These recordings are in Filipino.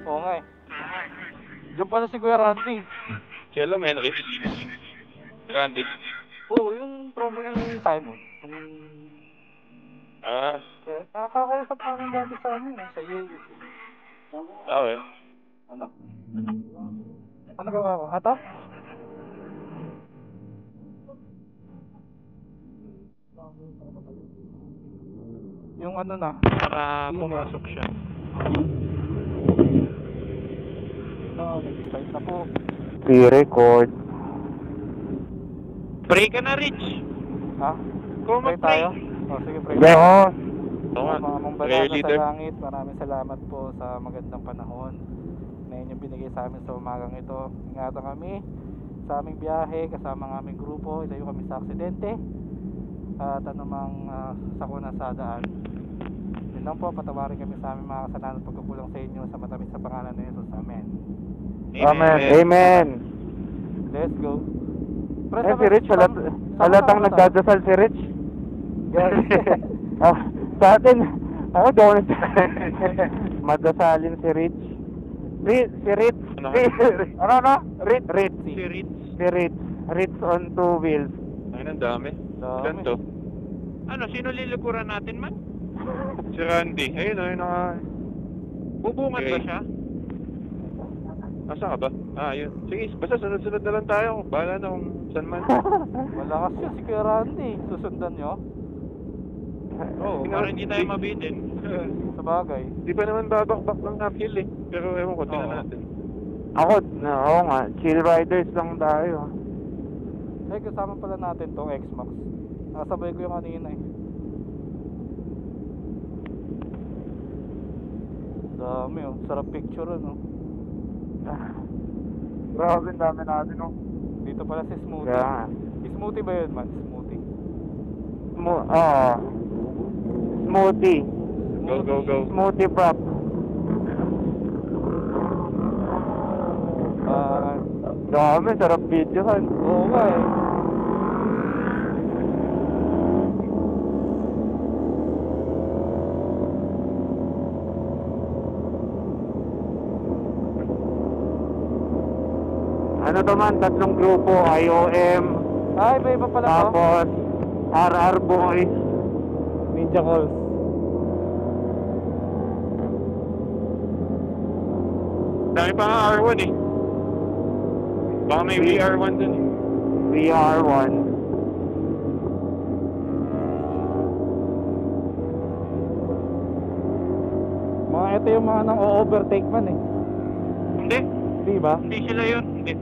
Oo nga eh. Diyan pala si Kuya Randy. Kailan Henry? Randy. Oo, yung promo yung Simon. Ah, Nakakausap namin dati sa amin eh, sa iyo. okay. Ano? Ano gawa ko? Ato? Yung ano na? Para pumasok siya. Start na po. Pre-record. Pray ka na, Rich. Ha? Kung Pray mag-pray. tayo? O sige, pray. Oo. Oo nga. Mga mong Prayer banasa leader. sa langit, maraming salamat po sa magandang panahon na inyong binigay sa amin sa umagang ito. Ingatan kami sa aming biyahe kasama ng aming grupo. Ilayo kami sa aksidente at anumang sakuna sa daan. Yun lang po, patawarin kami sa aming mga kasalanan at pagkukulang sa inyo sa matamis sa pangalan ng Jesus. Amen. Amen. Amen. Let's go. Eh, si Rich, halatang nagdadasal si Rich. Sa atin, ako daw madasalin si Rich. Si Rich. Ano? Ano? Rich. Si Rich. Si Rich. Rich on two wheels. Ay, ang dami. Dami. Ganto. Ano, sino lilikuran natin man? Si Randy. Ayun, ayun na. Bubungan ba siya? Nasaan ka ba? Ah, yun. Sige, basta sunod-sunod na lang tayo. Bahala na kung saan man. Malakas yun si Kuya Randy. Susundan nyo? Oo, para hindi tayo mabitin. Sa bagay. Di pa naman babakbak ng uphill eh. Pero ewan ko, tingnan Oo. natin. Oo nga, chill riders lang tayo. Eh, kasama pala natin tong X-Max. Nakasabay ko yung kanina eh. Dami oh, sarap picture ano. Grabe, dami natin, no? Dito pala si Smoothie. Kaya, Smoothie ba yun man? Smoothie. smoothie. Go. Smoothie prop. Dami, sarap videohan. Oo nga eh. Ano to man, tatlong grupo, IOM, Ay, may iba pala to. tapos RR Boys. Ninja Calls. Dami pa nga R1 eh. Baka may VR1 dun eh. VR1. Mga ito yung mga nang o-overtake man eh. Hindi. Di ba? Hindi sila yun. Hindi.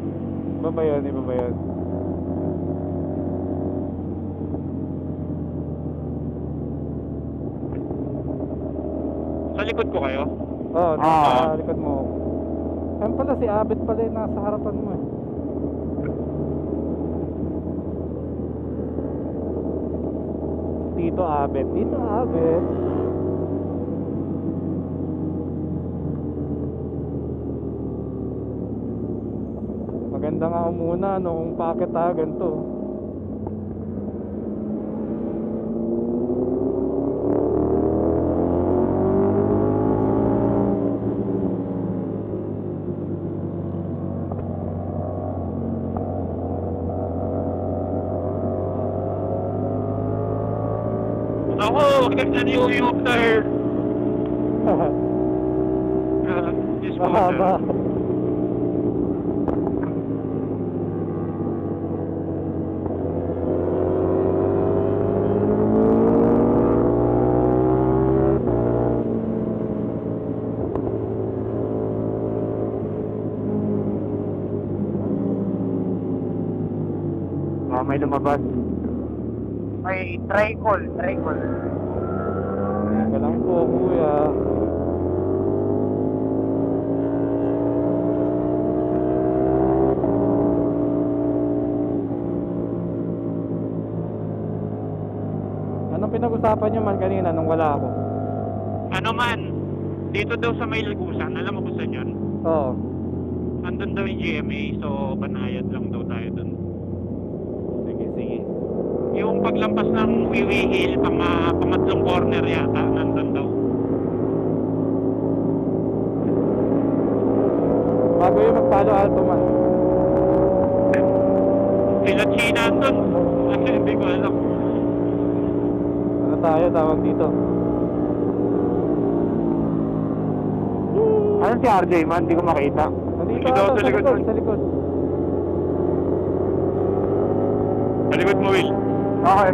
Iba ba yun? Iba ba yun? Sa likod ko kayo? Oo, nasa likod mo. Yan pala si Abet pala yung nasa harapan mo eh. Tito Abet. Tito Abet. Maganda nga muna nung packet ganito. Ako, ganda niyo yung tire. Mahaba. May lumabas. May tricol. Teka lang po kuya. Anong pinag-usapan nyo man kanina nung wala ako? Ano man, dito daw sa may Lagusan, alam mo kung saan yun? Oo. Andun daw yung GMA, so banayad lang daw tayo dun. Sige. Yung paglampas ng Wiwi Hill, pangatlong corner yata, nandun daw. Bago yung magpalo alto man. Sila China doon. Kasi hindi ko alam. Ano tayo tawag dito? Ano si RJ man? Hindi ko makita. Nandito Dito ata, sa likod, man. sa likod. Sa likod mo, Will. Okay.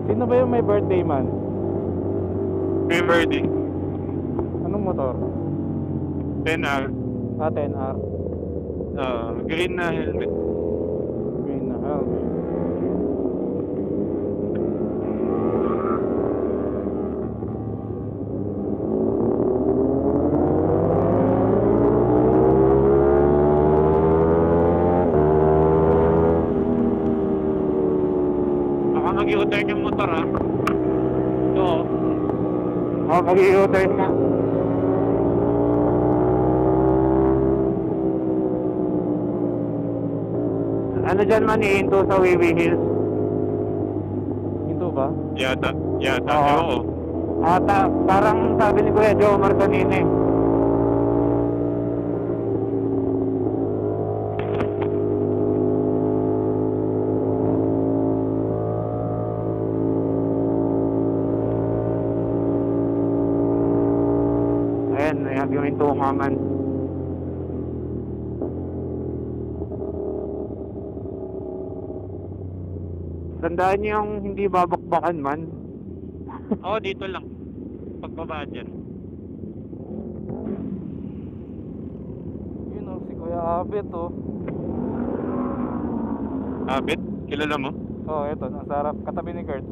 Sino ba yung may birthday man? May birdie. Anong motor? 10R. 10R. Green na helmet. Green na helmet. Baka mag-i-u-turn yung motor, ha? Ito. Oh, mag-i-u-turn na. Ano dyan man iinto sa Wiwi Hills? Ito ba? Yata. Oo. Oo. Parang sabi ni Kuya Joe Marcanine. Ayan, yung intungaman. Tandaan niyo yung hindi babakbakan man. Oo, dito lang. Pagbaba dyan. Yun o, si Kuya Abet o. Abit? Kilala mo? Oh, eto, nasa harap, katabi ni Kurt.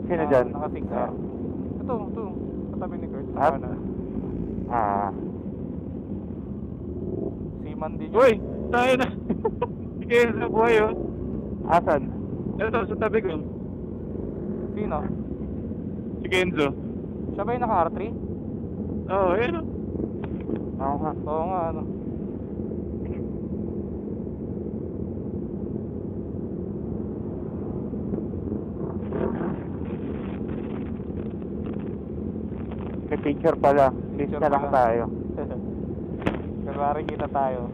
Sino dyan? Naka-6 R. Ito, katabi ni Kurt. At? Ano? Seaman din yun. Uy! Tayo na! Sige, sa buhay, oh. Asan? Ito, sa tabi ko. Sino? Si Kenzo. Siya ba yung naka-R3? Oo, yun, oh. Oo nga. Oo nga, ano. May picture pala. List na lang tayo. Kunwari kita tayo.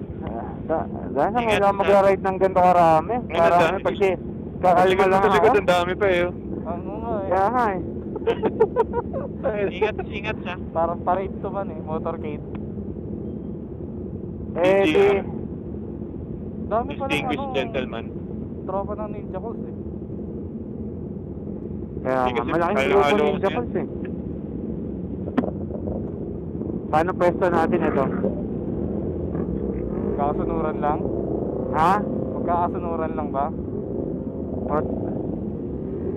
Dahil na Ingat kailangan na. mag-ride ng ganito karami. Ang Karami dami. pag kakalma lang Sa likod, ako. ang dami pa, eh, oh. Ano nga eh. Kaya nga eh. Ingat siya. Parang parade to man eh, motorcade. Eh di, Dami pa ng Distinguished gentleman. tropa ng Ninja Calls eh. kaya Hindi nga, kasi malaking halo-halo grupo ninja kasi. calls eh. Paano pwesto natin ito? Magkakasunuran lang? Ha? Magkakasunuran lang ba? What?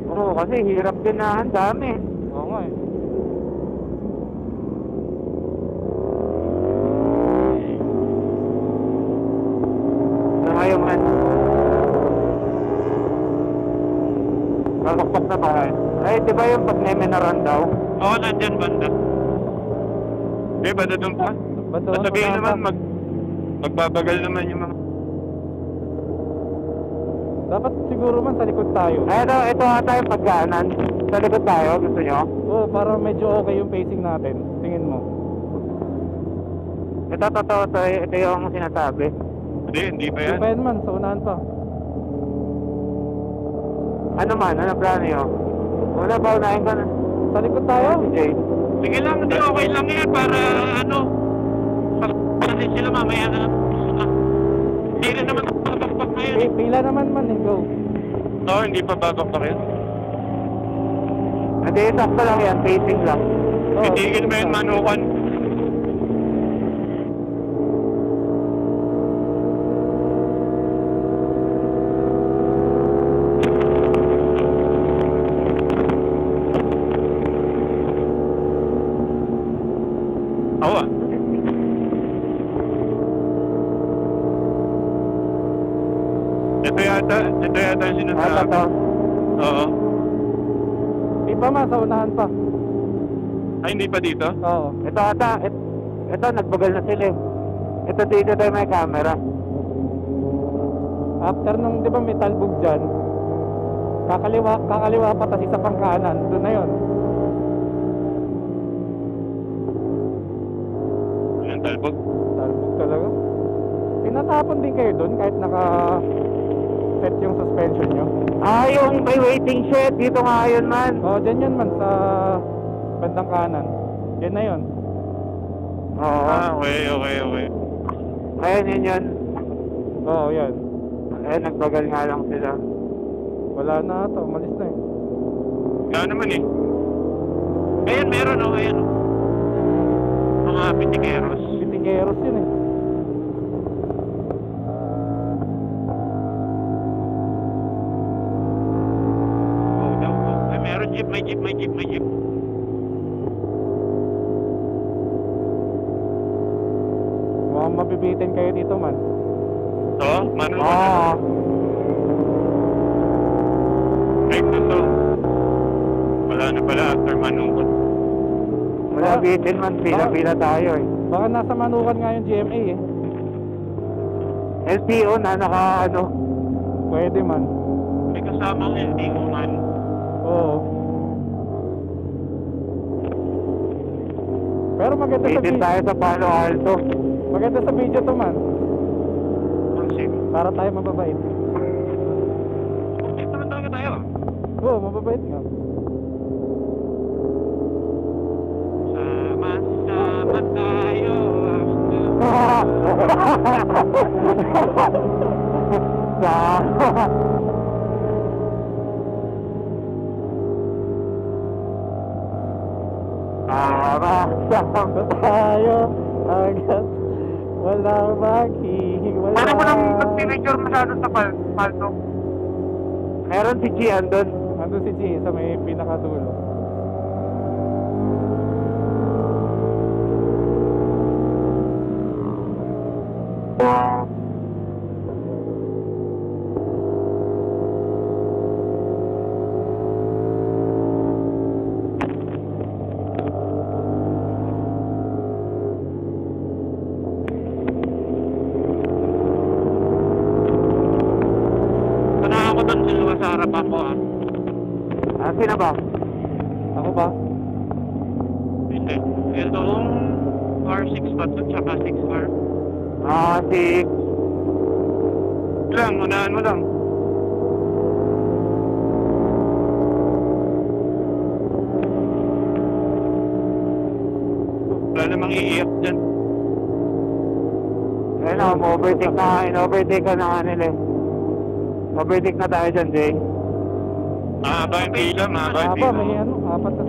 Oo, kasi hirap din na ang dami. Oo nga eh. Ngayon man. Babakbak na ba? Ay, di ba yung pag Nemenaran daw? Oo, nandyan banda. Banda doon pa. Ba't doon Sabihin wala naman, pa? magbabagal naman yung mga... Dapat siguro man sa likod tayo. Ay, ito ata yung pagkaanan. Sa likod tayo, gusto nyo? Oo, para medyo okay yung pacing natin. Tingin mo. Ito, totoo, ito yung sinasabi. Hindi pa yan. Yung man, sa unahan pa. Ano man? Ano plano nyo? Una ba, unahin ka na? Sa likod tayo? Si Jay. Sige lang, hindi okay lang yan para ano. Kasi sila mamaya na. Hindi rin naman babakbak ngayon. Pila naman man eh, go. Oo, hindi pa babakbak yun. Hindi, sakto lang yan. Pacing lang. Oo, Titigil mo yun, manukan. Oo ah. Ito yata yung sinasabi. Ata to. Oo. Di pa man, sa unahan pa. Ay, hindi pa dito? Oo. Ito ata. Ito, nagbagal na sila eh. Ito dito tayo may camera. After nung, di ba may talbog dyan, kakaliwa pa, tas isa pang kanan. Doon na yun. Ayan, talbog. Talbog talaga. Tinatapon din kayo doon kahit naka-set yung suspension nyo. Ah, yung may waiting shed. Dito nga yun man. Oo, dyan yun man sa bandang kanan. Yan na yun. Oo. Okay. Ayan yun yun. Oo, yan. Ayan, nagbagal nga lang sila. Wala na ito, umalis na eh. Kaya naman eh. Ayan, meron oh, ayan oh. Mga pitikeros. Pitikeros yun eh. Oh, daw. Ay, meron jeep, may jeep. Mukhang mabibitin kayo dito man. Oo, manukan. Oo. Break na to. Wala na pala after manukan. Wala bitin man. Pila-pila tayo eh. Baka nasa manukan nga yung GMA eh. LTO na naka ano. Pwede man. May kasama ang LTO man. Oo. Pero maganda sa Bitin video. tayo sa Palo Alto. Maganda sa video to man. Ang sim. Para tayo mababait. Ito naman talaga tayo. Oo, mababait nga. Sama tayo. Sama tayo agad. Walang maghihiwalay. Paano mo nang mag-picture masyado sa palto? Meron si Gian doon. Nandun si G sa may pinakadulo. Sana ako doon sa harapan mo ah. Ah, sino ba? Ako ba? Hindi. Itong R6 pa to, tsaka 6R. Ah, si... Lang, unahan mo lang. Wala namang iiyak dyan. Ayun na, overtake na. In-overtake ka na nga nila eh. Overtake na tayo dyan, Jay. Mahaba yung pila, mahaba yung Aba, pila. may ano, apat na.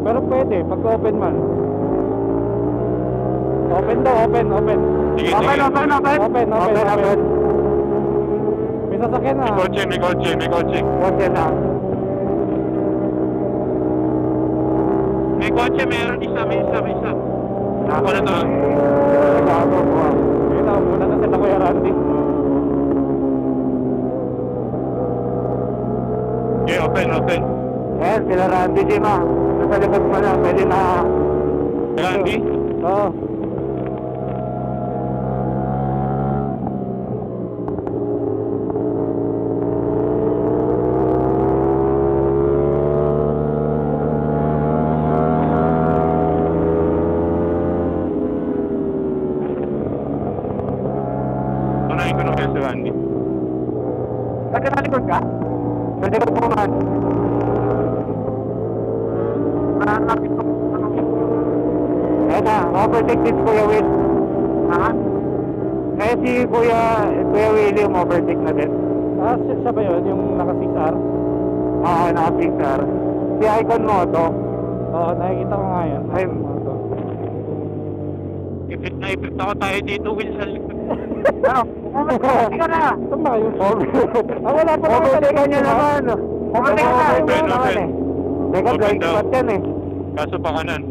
Pero pwede, pag open man. Open daw, open. Sige, Open. Open. May sasakyan na. May kotse. Okay na. May kotse, meron isa. Ako na to. Gago po. Yun na, muna na sila Kuya Randy. Okay, open. Ayan, sila Randy Jim ah. Nasa likod mo na, pwede na. Randy? Oo. Unahin ko na kaya si Randy. Nasa likod ka? Sa likod mo man. Nakakapit ko. Ayan na, overtake din Kuya Will. Ha? Eh si Kuya Willie overtake na din. Ah, siya ba yun? Yung naka 6R? Oo, naka-picture. Si Icon Moto. Oo, nakikita ko nga yan. Ay. Ipit na ipit ako tayo dito, Will, sa likod. Ano? Overtake ka na! Saan ba kayo? Ah, wala pa naman Overtake ka niya naman! Overtake ka na! Open, Naman open. eh. Teka, Open blind daw. spot yan eh. Kaso pa kanan.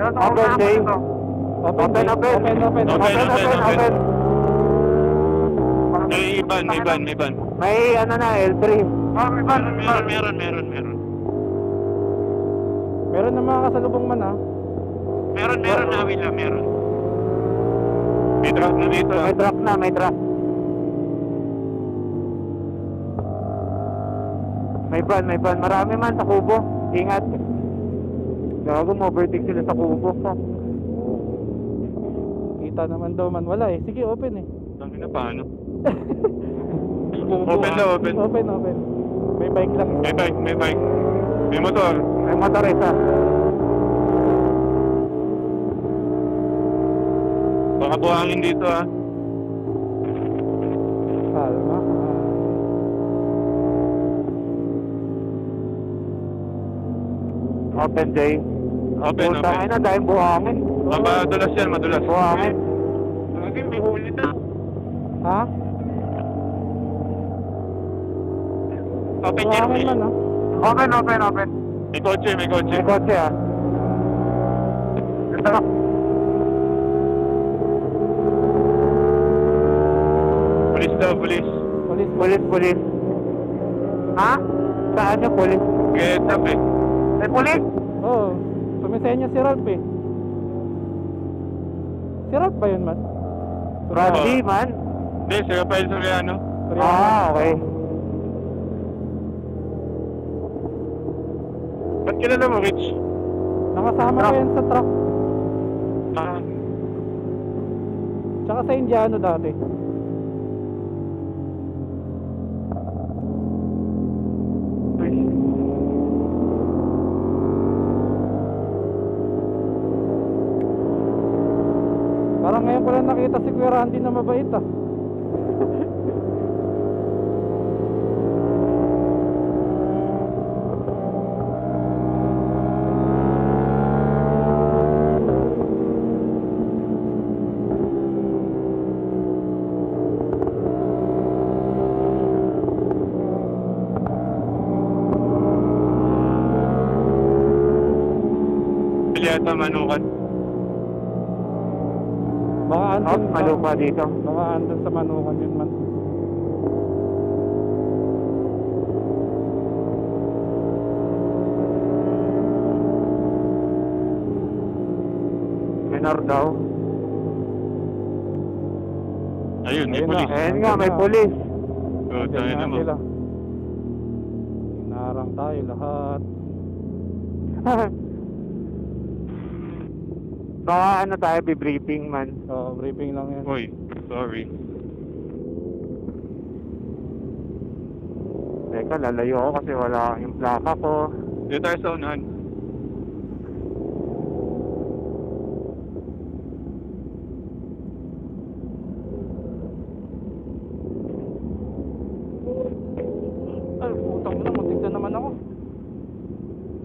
Open, Jay. Open, Open. Open. May iban. May ano na, L3. Oh, may ban. Meron. Meron na mga kasalubong man ah. Meron na, Will, meron. May truck na dito. May truck. May ban. Marami man sa kubo. Ingat. Gago, overtake sila sa kubo. Kita naman daw man. Wala eh. Sige, open eh. Dami na paano? Open daw, open. Open. May bike lang isa. May bike. May motor. May motor isa. Baka buhangin dito, ha. Kalma. Open, Jay. Open. Ay na, dahil buhangin. Madulas yan, madulas. Buhangin. Lagi, may huli na. Ha? Open yan, Buhangin Will. man ah. Open. May kotse. May kotse ah. Ito. Police daw, police. Police. Ha? Saan yung police? Get up, eh. May police? Oo. Tumisenya si Ralph eh. Si Ralph ba yun man? Randy, man. Hindi, si Rafael Soriano. Okay. Ba't kilala mo, Rich? Nakasama ko yan sa truck. Tsaka sa Indiano dati. Parang ngayon ko lang nakita si Kuya Randy na mabait ah. Pilyata Manukan. Baka andun Malupa dito. Baka andun sa Manukan yun man. Minor daw. Ayun, may Ayun na. police. Ayun nga, may police. Oo, tayo Ganyan naman. sila. Inarang tayo lahat. Baka ano tayo, briefing man. Oo, briefing lang yan. Uy, sorry. Teka, lalayo ako kasi wala yung plaka ko. Dito tayo sa unahan. Ay, putang mo na, muntik na naman ako.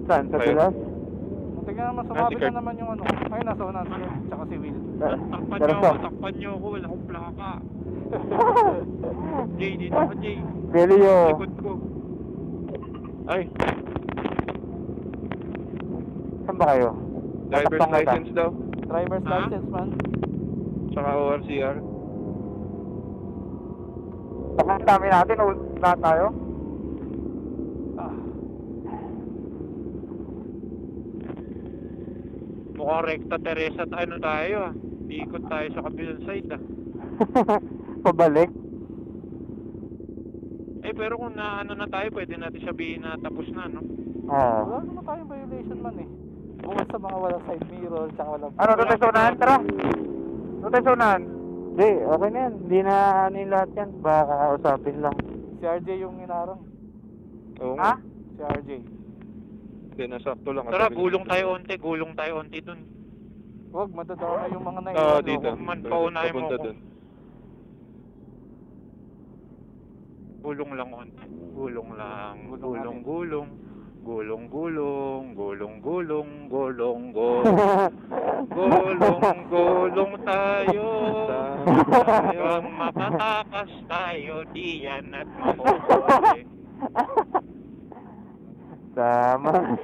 Saan? Sa Ayun. dulas? Muntik na naman, sumabit Kurt. na naman yung ano. Ay, nasa unahan sila, tsaka si Will. Takpan niyo ako, wala akong plaka. Jay, dito ka, Jay. Delio. Likod ko. Ay, Saan ba kayo? driver's Tatakpan ka. license daw. Driver's Ha? license man. Tsaka ORCR. Baka ang dami natin, lahat tayo. Ah, Mukhang rekta Teresa ano tayo ah. Iikot tayo sa kabilang side ah. Pabalik. Eh pero kung na ano na tayo, pwede natin sabihin na tapos na, no? Oo. wala naman tayong violation man eh. Bukod sa mga walang side mirror, tsaka walang... Ano, doon tayo sa unahan? Tara. Doon tayo sa unahan. Hindi, okay na yan. Hindi na ano yung lahat yan. Baka kakausapin lang. Si RJ yung inarang. Oo Ha? Si RJ. Hindi, nasakto lang. Tara, gulong tayo onti dun. Huwag, madadama yung mga Oo, naiwan. dito. loko. Man, paunahin mo Papunta ako. dun. Gulong lang on. Gulong lang. Gulong Gulong, natin. gulong. Gulong, gulong. Gulong, gulong. Gulong, gulong. Gulong, gulong tayo. Hanggang makatakas tayo diyan at makukuha.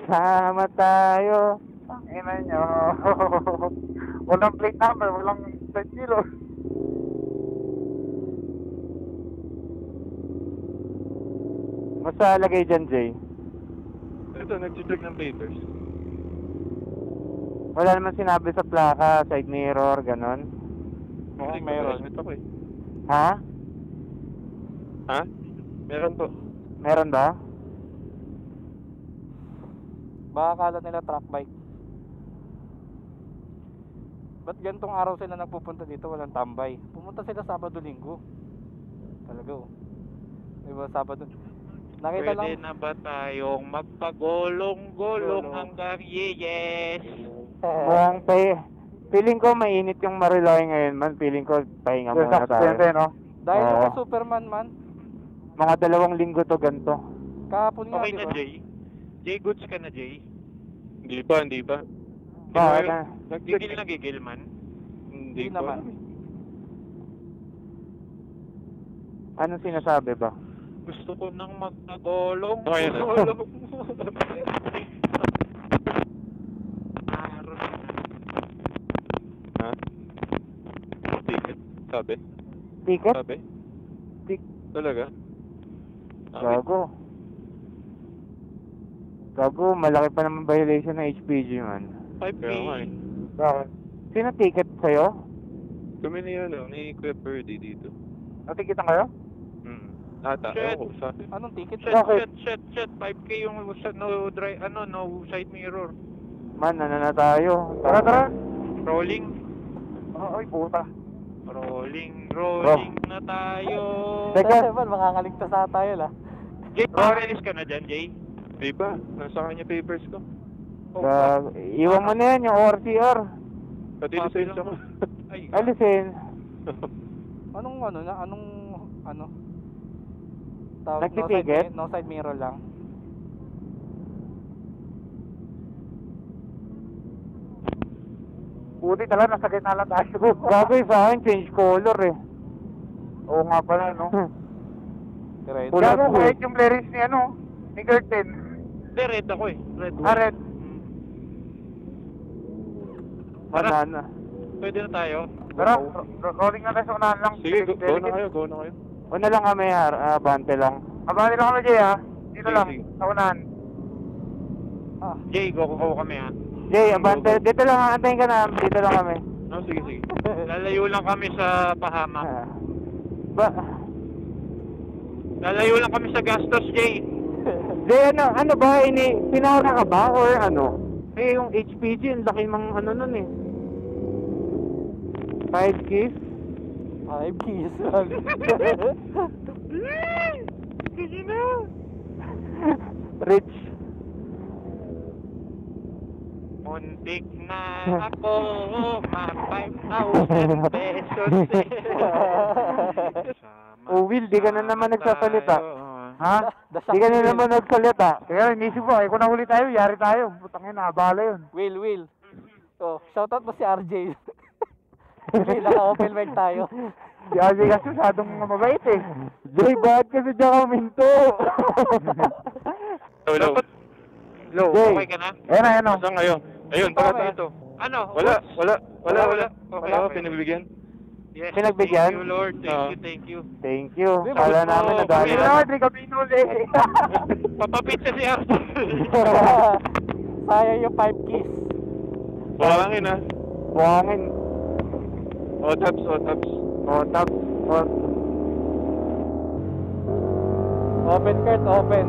Sama tayo. Ina nyo. Walang plate number, walang plate kilo. Basta lagay dyan, Jay. Ito, nag-check ng papers. Wala naman sinabi sa plaka, side mirror, ganon. Mukhang Meron. meron. Ito ko eh. Ha? Ha? Meron po. Meron ba? Baka akala nila truck bike. Ba't gantong araw sila nagpupunta dito, walang tambay? Pumunta sila Sabado-Linggo. Talaga oh. Diba Sabado? Nakita Pwede lang. na ba tayong magpagulong-gulong Gulong. hanggang yes? Mukhang feeling ko mainit yung Mariloy ngayon man. Feeling ko pahinga muna tayo. No? Dahil Oo. yung kay Superman man, Mga 2 linggo to ganito. kahapon nga, Okay di na, ba? Jay? Jay, goods ka na, Jay? Hindi pa, hindi pa. Bakit na? Gigil na gigil man. Hindi Hindi pa. naman. Anong sinasabi ba? Gusto ko nang magpagulong. Okay na. Gulong. Ha? Ticket? Sabi? Ticket? Sabi? Tik- Talaga? Gago. Gago, malaki pa naman violation ng HPG man. 5K. Kaya nga eh. Bakit? Sino ticket sa'yo? Kami ni ano, ni Kuya Birdie dito. Natikitan kayo? Ata, Shit. ewan ko, sabi. Anong ticket? Shit, Okay. shit. 5K yung no side mirror. Man, na tayo. Tara. Rolling. Ay, puta. Rolling na tayo. Teka. Teka, makakaligtas na tayo la. Jay, pakalis ka na dyan, Jay. Di ba? Nasa kanya papers ko. Iwan mo na yan, yung ORCR. Pati lisensya ko. Ay, Alisin. Anong tawag, Nagtiticket? no side mirror lang. Puti talaga, nasa gitna lang tayo. Gago sa akin, change color eh. Oo nga pala, no? Diretso. Gago, kahit yung lyrics ni ano, ni Curtin. Hindi, red ako eh. Red. Red. Tara. Banana. Pwede na tayo. Tara, rolling na tayo sa unahan lang. Sige, go na kayo, go na kayo. Una lang kami, bante lang. Bante lang kami, Jay, ha? Dito Sige, lang, sige. sa unahan. Ah, Jay, go kami ha. Jay, bante, dito lang, antayin ka na, dito lang kami. No, sige. Lalayo lang kami sa pahamak. Ba, Lalayo lang kami sa gastos, Jay. Jay, ano ba, pinara ka ba, or ano? Eh, yung HPG, ang laki mang ano nun eh. 5 keys? 5 keys. Sige na. Rich. Muntik na ako, ma-5,000 pesos. Oh, Will, di ka na naman nagsasalita. Ha? Dasak Di ka na Will. naman nagsalita. Kaya inisip ko, kung nahuli tayo, yari tayo. Putangin na, abala yun. Will. Oh, shoutout mo si RJ. Hindi, naka-open mic tayo. Si RJ kasi masyadong mabait eh. Jay, bakit kasi dyan ka minto? Hello. Jay. Okay ka na? Ayan na. Saan kayo? Ayun, Ito, tara eh. ito. Ano? Wala. Okay, Oo, okay. pinagbigyan. Yes, Pinagbigyan? Thank you, Lord. Thank you. Thank you. Di ba, Kala gusto namin ko, na dahil. Kuya. Hindi kami inuli. Papapitsa si Arthur. Sayang yung 5 keys. Buhangin ha. Buhangin. O-taps. O, tap. O, Open, Kurt, open.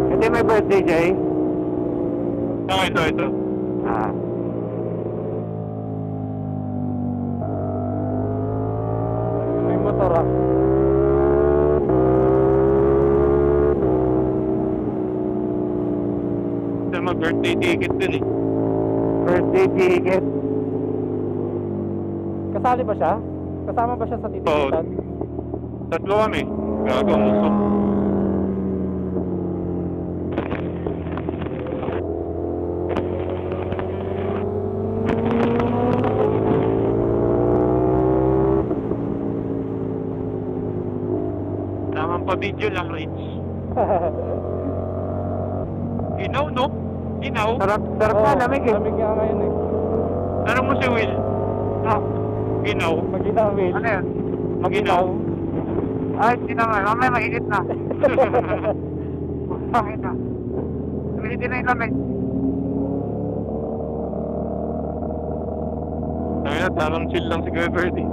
hindi may birthday, Jay. Ito. Ah. May motor ah. Ito mag-birthday ticket din eh. birthday ticket. Kasali ba siya? Kasama ba siya sa titikitan? Tatlo kami. Gago, muso. Naman pa video lang, Rich. Ginaw, no? Ginaw? Sarap na, lamig eh. Lamig nga ngayon eh. Ano mo si Will? Ah, Ginaw. Maginaw, Will. ano yan? Maginaw. Ay, hindi naman. Mamaya mainit na. Bakit na? Mainit na yung lamig. Sabi na, tamang chill lang si Kuya Birdie.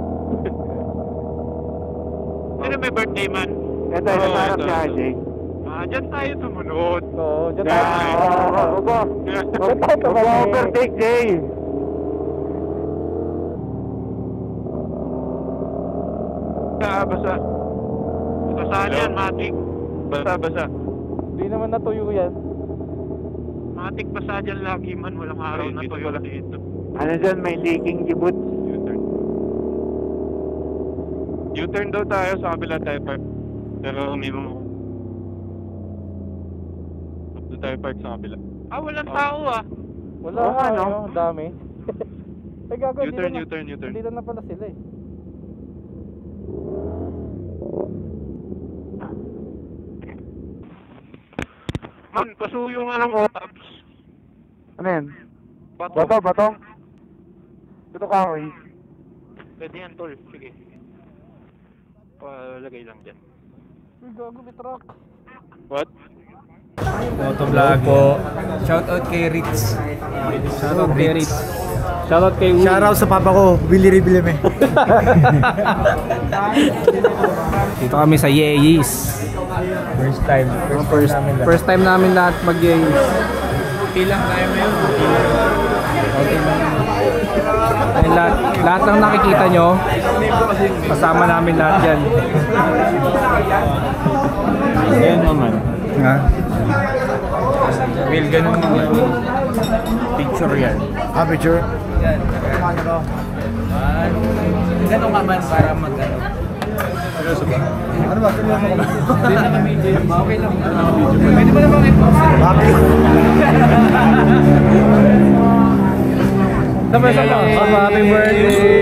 Sino may birthday man? Kaya tayo Oo, natanap ito, si ito. RJ. Dyan tayo sumunod. Oo, dyan Yeah. tayo. Opo. tayo tumabi. Mag-overtake, Jay. Basa. Saan yan, Matik? Basa. Hindi naman natuyo yan. Matik basa dyan lagi man. Walang araw Ay, na dito tuyo pala. dito. Ano dyan, may leaking gibot. U-turn. U-turn daw tayo sa kabila tayo park. Pero may mga... Doon tayo park sa kabila. Walang tao ah. Wala Oo, nga, ano? no? Ang dami. Ay, gago, U-turn. Hindi na pala sila eh. Man, pasuyo nga ng otabs. Ano yan? Bato. Bato? Ito kahoy. Pwede yan, tol. Sige. Palagay lang dyan. Uy, gago, may truck. What? Motovlog po. Shoutout kay Ritz. Shoutout kay Ritz. Shoutout kay Will. Shoutout sa papa ko, Willie Ribileme. Dito kami sa Yeeys. First time namin lahat mag-Yeeys. Ilang tayo ngayon? Okay. Lahat ng nakikita nyo, kasama namin lahat yan. Yan naman. Ha? Will, ganun naman. Picture yan. Picture? Yan. Ganun ka man para mag-ano. Ano ba? Seryoso ka ba? Hindi na medyo. Okay lang. Pwede mo naman i-post. Happy. Happy birthday!